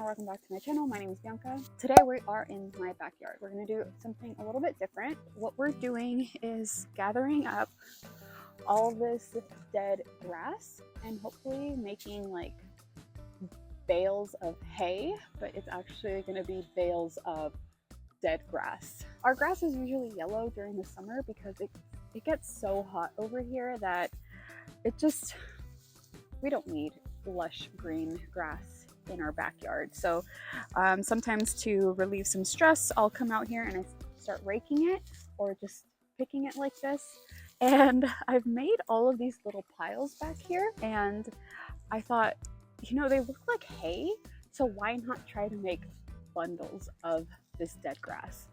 welcome back to my channel. My name is Bianca. Today we are in my backyard. We're going to do something a little bit different. What we're doing is gathering up all this dead grass and hopefully making like bales of hay, but it's actually going to be bales of dead grass. Our grass is usually yellow during the summer because it gets so hot over here that we don't need lush green grass in our backyard. So sometimes to relieve some stress, I'll come out here and I start raking it or just picking it like this. And I've made all of these little piles back here, and I thought, you know, they look like hay, so why not try to make bundles of this dead grass?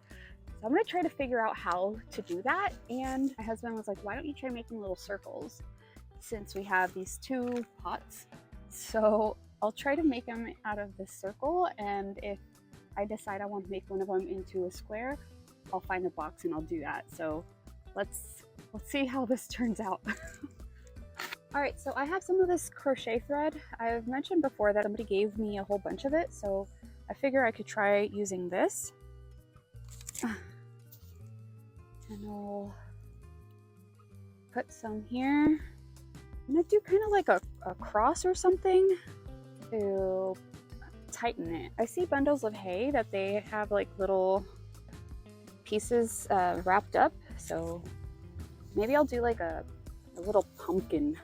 So I'm gonna try to figure out how to do that. And my husband was like, why don't you try making little circles since we have these two pots? So I'll try to make them out of this circle, and if I decide I want to make one of them into a square, I'll find a box and I'll do that. So let's see how this turns out. All right, so I have some of this crochet thread. I've mentioned before that somebody gave me a whole bunch of it, so I figure I could try using this. And I'll put some here. I'm gonna do kind of like a cross or something to tighten it. I see bundles of hay that they have like little pieces wrapped up, so maybe I'll do like a little pumpkin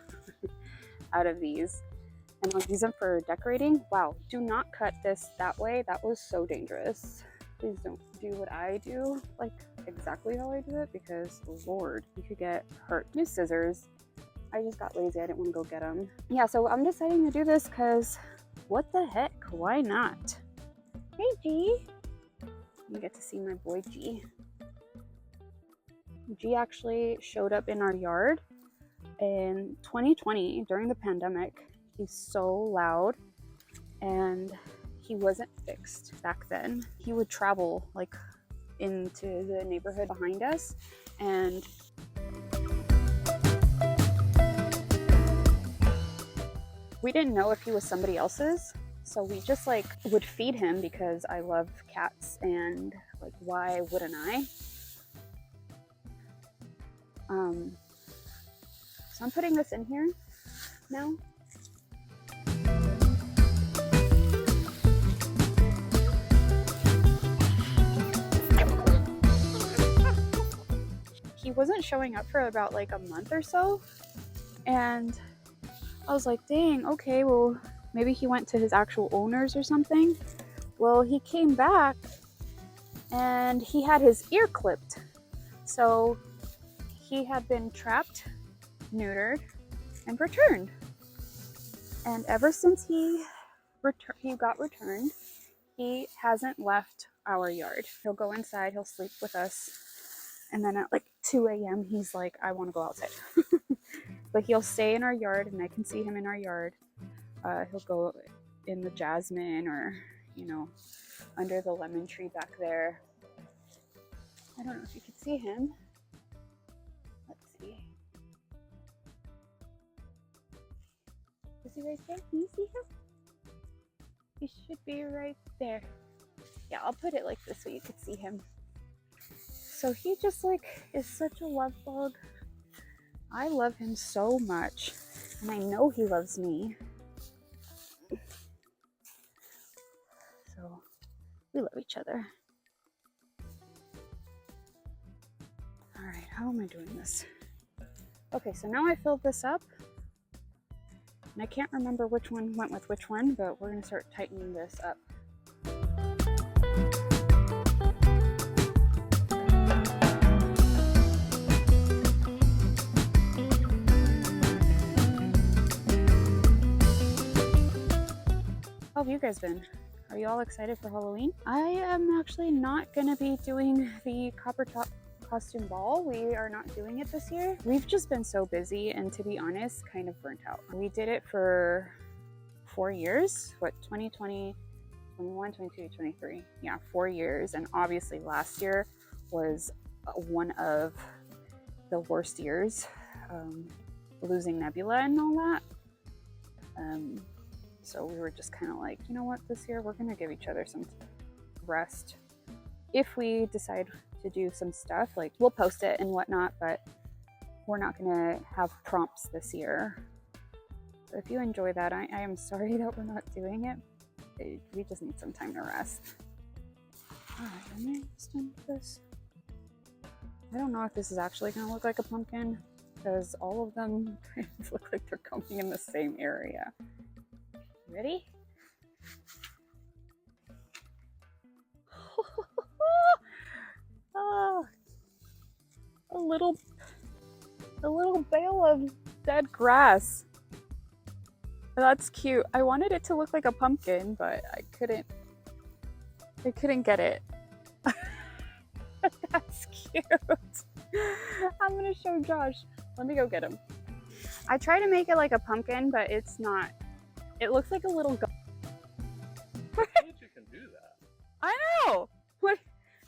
out of these, and I'll use them for decorating. Wow, do not cut this that way. That was so dangerous. Please don't do what I do, like exactly how I do it, because Lord, you could get hurt. Use scissors. I just got lazy. I didn't want to go get them. Yeah, so I'm deciding to do this because what the heck? Why not? Hey, G. You get to see my boy G. G actually showed up in our yard in 2020 during the pandemic. He's so loud and he wasn't fixed back then. He would travel like into the neighborhood behind us, and we didn't know if he was somebody else's, so we just like would feed him because I love cats and like why wouldn't I? So I'm putting this in here now. He wasn't showing up for about like a month or so, and I was like, dang, okay, well, maybe he went to his actual owners or something. Well, he came back and he had his ear clipped. So he had been trapped, neutered, and returned. And ever since he got returned, he hasn't left our yard. He'll go inside, he'll sleep with us, and then at like 2 a.m. he's like, I want to go outside. But he'll stay in our yard, and I can see him in our yard. He'll go in the jasmine, or, you know, under the lemon tree back there. I don't know if you can see him. Let's see. Is he right there? Can you see him? He should be right there. Yeah, I'll put it like this so you can see him. So he just like is such a love bug. I love him so much, and I know he loves me. So we love each other. All right, how am I doing this? Okay, so now I filled this up, and I can't remember which one went with which one, but we're gonna start tightening this up. How have you guys been? Are you all excited for Halloween? I am actually not gonna be doing the Copper Top costume ball. We are not doing it this year. We've just been so busy, and to be honest, kind of burnt out. We did it for 4 years, what, 2020, 21, 22, 23. Yeah, 4 years. And obviously last year was one of the worst years, losing Nebula and all that. So we were just kind of like, you know what, this year we're gonna give each other some rest. If we decide to do some stuff, like we'll post it and whatnot, but we're not gonna have prompts this year. So if you enjoy that, I am sorry that we're not doing it. We just need some time to rest. Alright, let me stamp this. I don't know if this is actually gonna look like a pumpkin, because all of them look like they're coming in the same area. Ready? Oh, a little bale of dead grass. That's cute. I wanted it to look like a pumpkin, but I couldn't get it. That's cute. I'm gonna show Josh. Let me go get him. I try to make it like a pumpkin, but it's not. It looks like a little goat. I think you can do that. I know! What?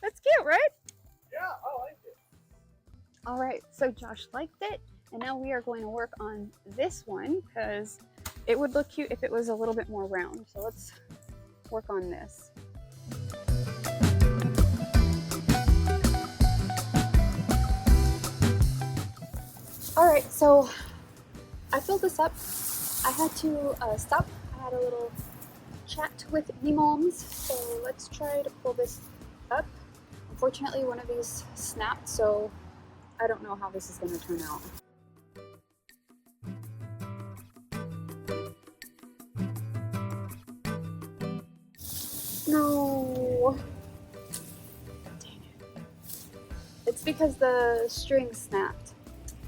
That's cute, right? Yeah, I like it. Alright, so Josh liked it, and now we are going to work on this one, because it would look cute if it was a little bit more round. So let's work on this. Alright, so I filled this up. I had to stop. I had a little chat with the moms, so let's try to pull this up. Unfortunately, one of these snapped, so I don't know how this is going to turn out. No! Dang it. It's because the string snapped.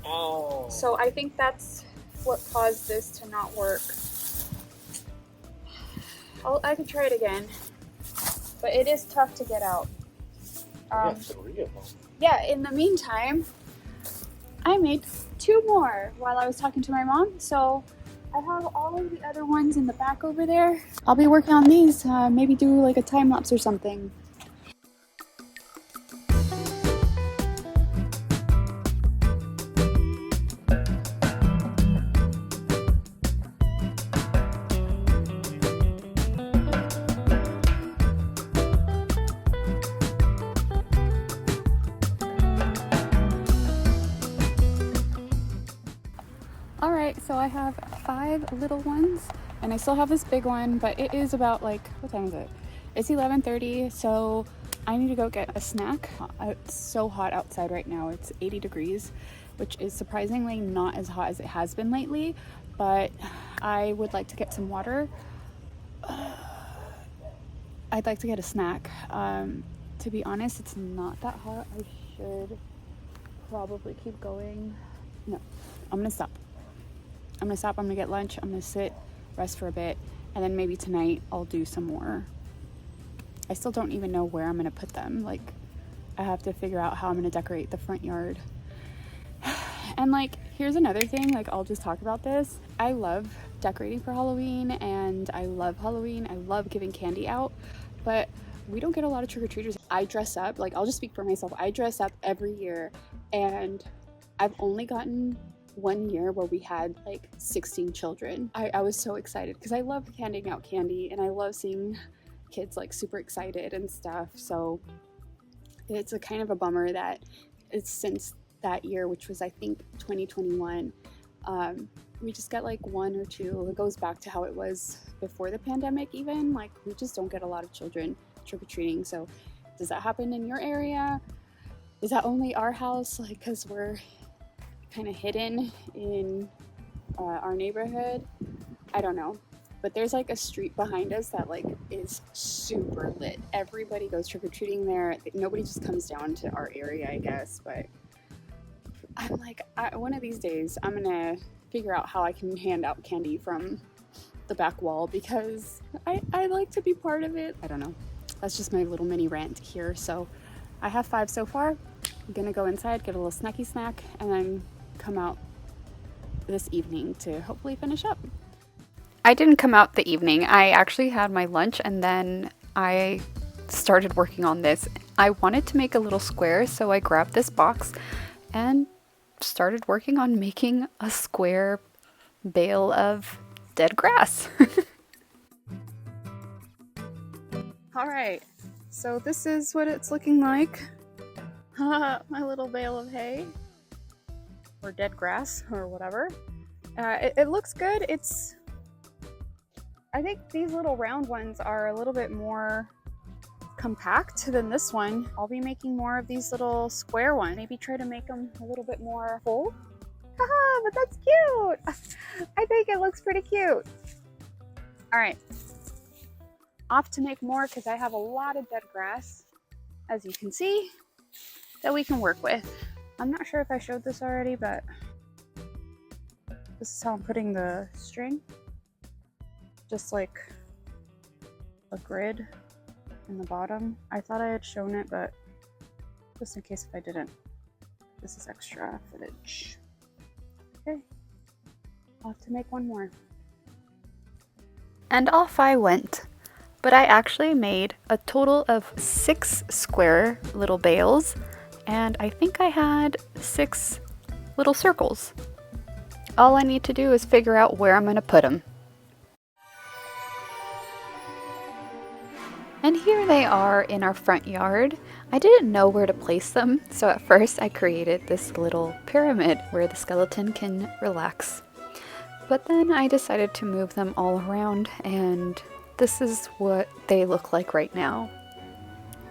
Oh. So I think that's what caused this to not work. I could try it again, but it is tough to get out. Yeah, 3 of them. Yeah, in the meantime, I made 2 more while I was talking to my mom. So I have all of the other ones in the back over there. I'll be working on these, maybe do like a time lapse or something. Alright, so I have 5 little ones, and I still have this big one, but it is about like, what time is it? It's 11:30, so I need to go get a snack. It's so hot outside right now. It's 80 degrees, which is surprisingly not as hot as it has been lately, but I would like to get some water. I'd like to get a snack. To be honest, it's not that hot. I should probably keep going. No, I'm gonna stop. I'm gonna get lunch, I'm gonna sit, rest for a bit, and then maybe tonight I'll do some more. I still don't even know where I'm gonna put them. Like, I have to figure out how I'm gonna decorate the front yard. And like, here's another thing, like I'll just talk about this. I love decorating for Halloween, and I love Halloween. I love giving candy out, but we don't get a lot of trick-or-treaters. I dress up, like I'll just speak for myself. I dress up every year, and I've only gotten 1 year where we had like 16 children. I was so excited because I love handing out candy, and I love seeing kids like super excited and stuff. So it's a kind of a bummer that it's since that year, which was I think 2021, we just get like 1 or 2. It goes back to how it was before the pandemic even. Like, we just don't get a lot of children trick-or-treating. So does that happen in your area? Is that only our house? Like, because we're kind of hidden in our neighborhood? I don't know, but there's like a street behind us that like is super lit. Everybody goes trick-or-treating there. Nobody just comes down to our area, I guess. But I'm like, one of these days I'm gonna figure out how I can hand out candy from the back wall, because I like to be part of it. I don't know, that's just my little mini rant here. So I have 5 so far. I'm gonna go inside, get a little snacky snack, and then come out this evening to hopefully finish up. I didn't come out the evening. I actually had my lunch, and then I started working on this. I wanted to make a little square, so I grabbed this box and started working on making a square bale of dead grass. All right, so this is what it's looking like. My little bale of hay, or dead grass, or whatever. It looks good. I think these little round ones are a little bit more compact than this one. I'll be making more of these little square ones. Maybe try to make them a little bit more full. Haha, but that's cute. I think it looks pretty cute. All right, off to make more because I have a lot of dead grass, as you can see, that we can work with. I'm not sure if I showed this already, but this is how I'm putting the string. Just like a grid in the bottom. I thought I had shown it, but just in case if I didn't, this is extra footage. Okay, I'll have to make one more. And off I went. But I actually made a total of 6 square little bales, and I think I had 6 little circles. All I need to do is figure out where I'm going to put them. And here they are in our front yard. I didn't know where to place them, so at first I created this little pyramid where the skeleton can relax. But then I decided to move them all around, and this is what they look like right now.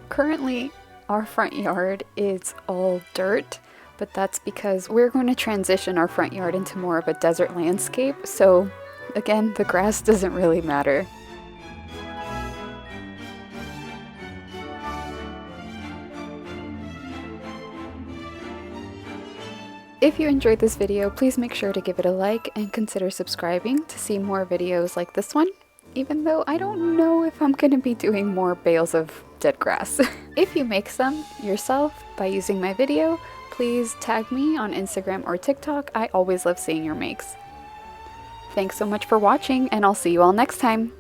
Currently, our front yard is all dirt, but that's because we're going to transition our front yard into more of a desert landscape, so again, the grass doesn't really matter. If you enjoyed this video, please make sure to give it a like and consider subscribing to see more videos like this one, even though I don't know if I'm going to be doing more bales of dead grass. If you make some yourself by using my video, please tag me on Instagram or TikTok. I always love seeing your makes. Thanks so much for watching, and I'll see you all next time.